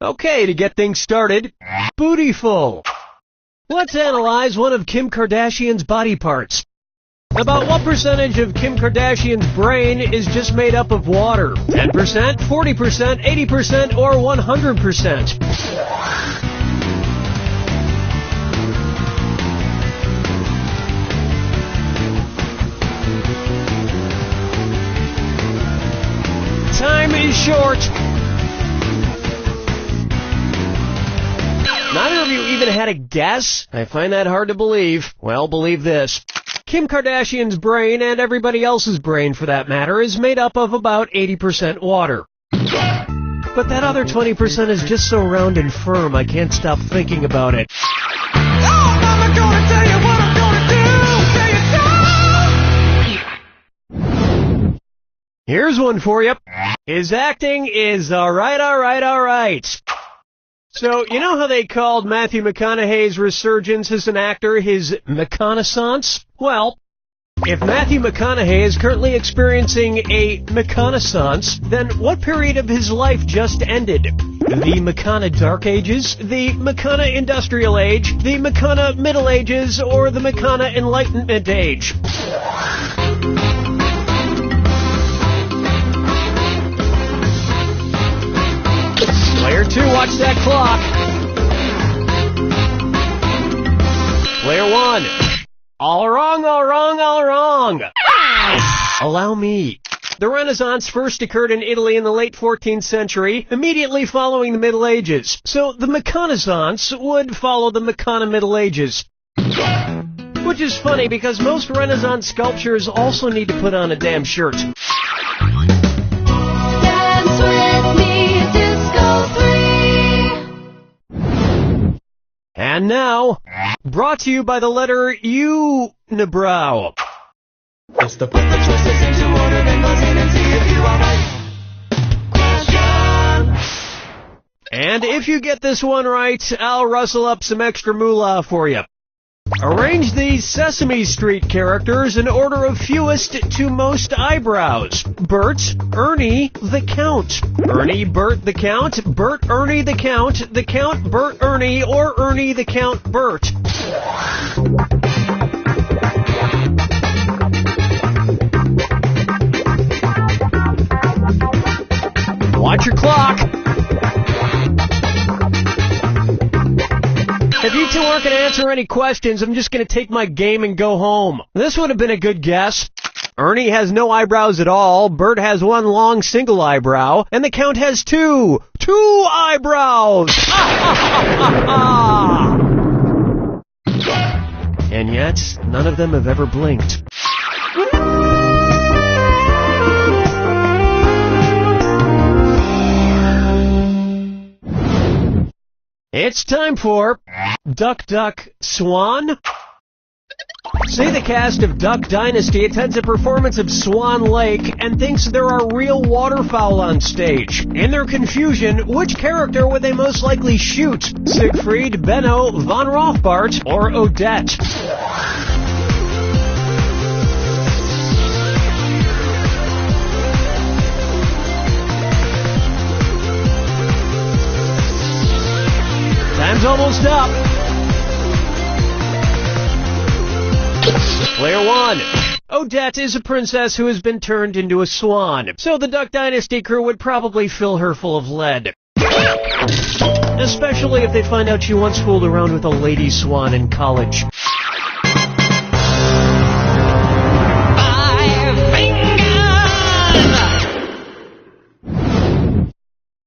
Okay, to get things started, Bootyful. Let's analyze one of Kim Kardashian's body parts. About what percentage of Kim Kardashian's brain is just made up of water? 10%, 40%, 80%, or 100%? Time is short. Neither of you even had a guess? I find that hard to believe. Well, believe this. Kim Kardashian's brain, and everybody else's brain for that matter, is made up of about 80% water. But that other 20% is just so round and firm, I can't stop thinking about it. Oh, Mama, gonna tell you what I'm gonna do! Here's one for you. His acting is alright. So, you know how they called Matthew McConaughey's resurgence as an actor his McConaissance? Well, if Matthew McConaughey is currently experiencing a McConaissance, then what period of his life just ended? The McCona Dark Ages, the McCona Industrial Age, the McCona Middle Ages, or the McCona Enlightenment Age? Player 2, watch that clock. Player 1. All wrong. Allow me. The Renaissance first occurred in Italy in the late 14th century, immediately following the Middle Ages. So the McConaissance would follow the McCona Middle Ages. Which is funny because most Renaissance sculptures also need to put on a damn shirt. Dance with me, Disco 3. And now, brought to you by the letter Unibrow. It's the put the choices into order, then buzz in and see if you are right. Question. And if you get this one right, I'll rustle up some extra moolah for you. Arrange these Sesame Street characters in order of fewest to most eyebrows. Bert, Ernie, the Count. Ernie, Bert, the Count. Bert, Ernie, the Count. The Count, Bert, Ernie, or Ernie, the Count, Bert. Watch your clock. If you two aren't going to answer any questions, I'm just going to take my game and go home. This would have been a good guess. Ernie has no eyebrows at all, Bert has one long single eyebrow, and the Count has two eyebrows! And yet, none of them have ever blinked. It's time for Duck, Duck, Swan. Say the cast of Duck Dynasty attends a performance of Swan Lake and thinks there are real waterfowl on stage. In their confusion, which character would they most likely shoot? Siegfried, Benno, Von Rothbart, or Odette? Time's almost up. Player 1. Odette is a princess who has been turned into a swan, so the Duck Dynasty crew would probably fill her full of lead. Especially if they find out she once fooled around with a lady swan in college. 5 fingers!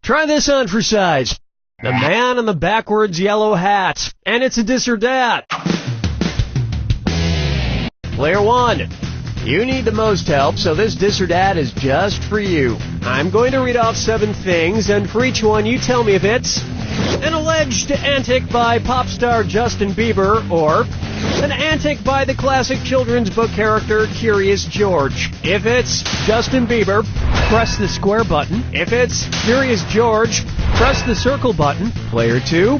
Try this on for size. The man in the backwards yellow hat. And it's a dis or dat. Player 1. You need the most help, so this dis or dat is just for you. I'm going to read off 7 things, and for each one you tell me if it's an alleged antic by pop star Justin Bieber, or an antic by the classic children's book character Curious George. If it's Justin Bieber, press the square button. If it's Curious George, press the circle button. Player 2.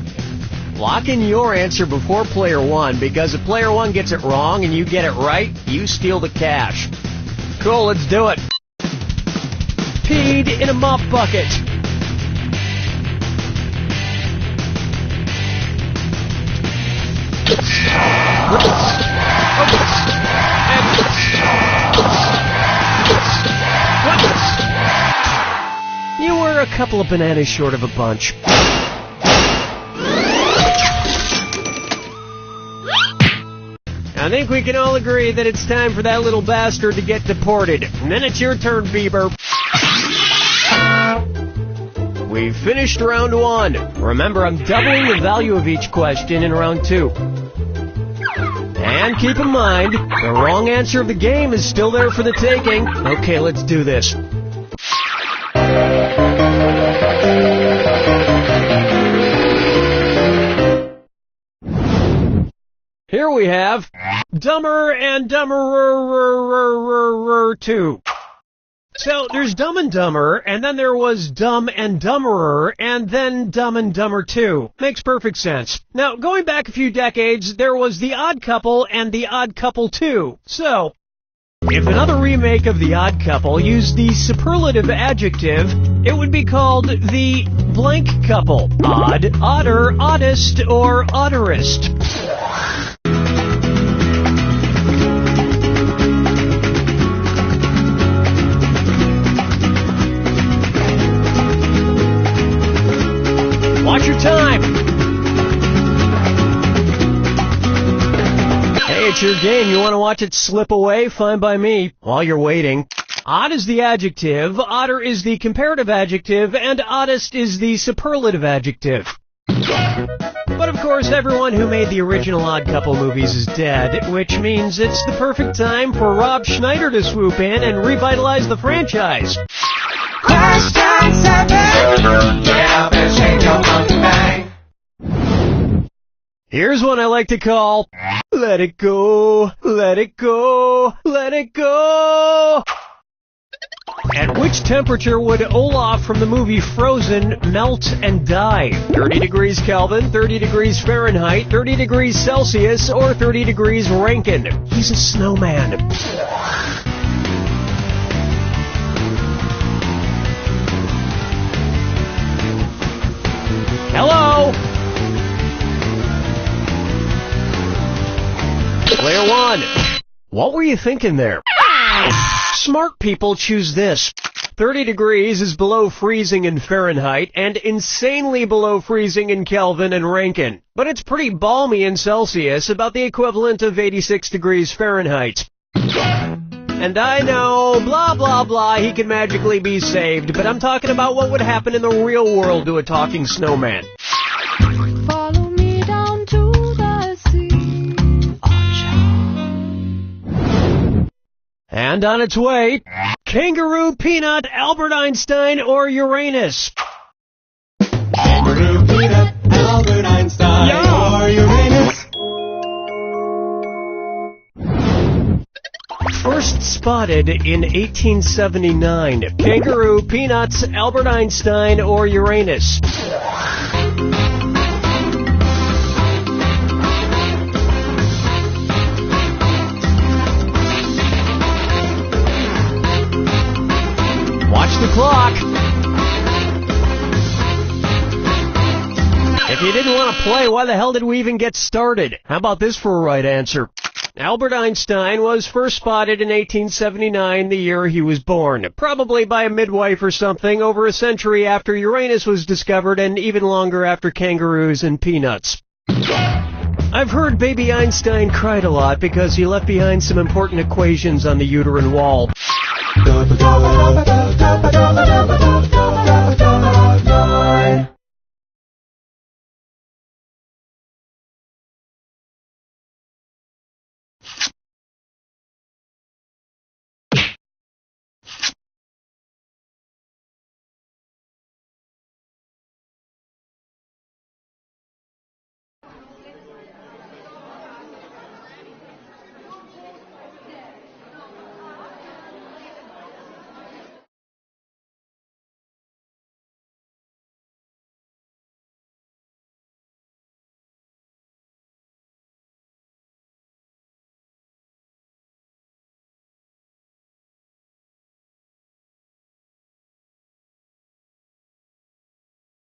Lock in your answer before player 1, because if player 1 gets it wrong and you get it right, you steal the cash. Cool, let's do it. Peed in a mop bucket. couple of bananas short of a bunch. I think we can all agree that it's time for that little bastard to get deported. And then it's your turn, Bieber. We've finished round 1. Remember, I'm doubling the value of each question in round 2. And keep in mind, the wrong answer of the game is still there for the taking. Okay, let's do this. Here we have Dumber and Dumberer 2. So there's Dumb and Dumber, and then there was Dumb and Dumberer, and then Dumb and Dumber 2. Makes perfect sense. Now, going back a few decades, there was The Odd Couple and The Odd Couple 2. So, if another remake of The Odd Couple used the superlative adjective, it would be called The Blank Couple. Odd, odder, oddest, or odderest. Watch your time. Hey, it's your game. You want to watch it slip away? Fine by me. While you're waiting. Odd is the adjective, odder is the comparative adjective, and oddest is the superlative adjective. But of course, everyone who made the original Odd Couple movies is dead, which means it's the perfect time for Rob Schneider to swoop in and revitalize the franchise. Question 7. Get up and shake your monkey bang. Here's one I like to call, Let It Go, Let It Go, Let It Go. At which temperature would Olaf from the movie Frozen melt and die? 30 degrees Kelvin, 30 degrees Fahrenheit, 30 degrees Celsius, or 30 degrees Rankine? He's a snowman. Hello? Player 1. What were you thinking there? Smart people choose this. 30 degrees is below freezing in Fahrenheit and insanely below freezing in Kelvin and Rankine. But it's pretty balmy in Celsius, about the equivalent of 86 degrees Fahrenheit. And I know, blah, blah, blah, he can magically be saved, but I'm talking about what would happen in the real world to a talking snowman. Follow me down to the sea. And on its way, Kangaroo, Peanut, Albert Einstein, or Uranus? Kangaroo, Peanut, Albert Einstein, Yeah. or Uranus. First spotted in 1879. Kangaroo, Peanuts, Albert Einstein, or Uranus? Watch the clock. If you didn't want to play, why the hell did we even get started? How about this for a right answer? Albert Einstein was first spotted in 1879, the year he was born. Probably by a midwife or something, over a century after Uranus was discovered and even longer after kangaroos and peanuts. I've heard baby Einstein cried a lot because he left behind some important equations on the uterine wall.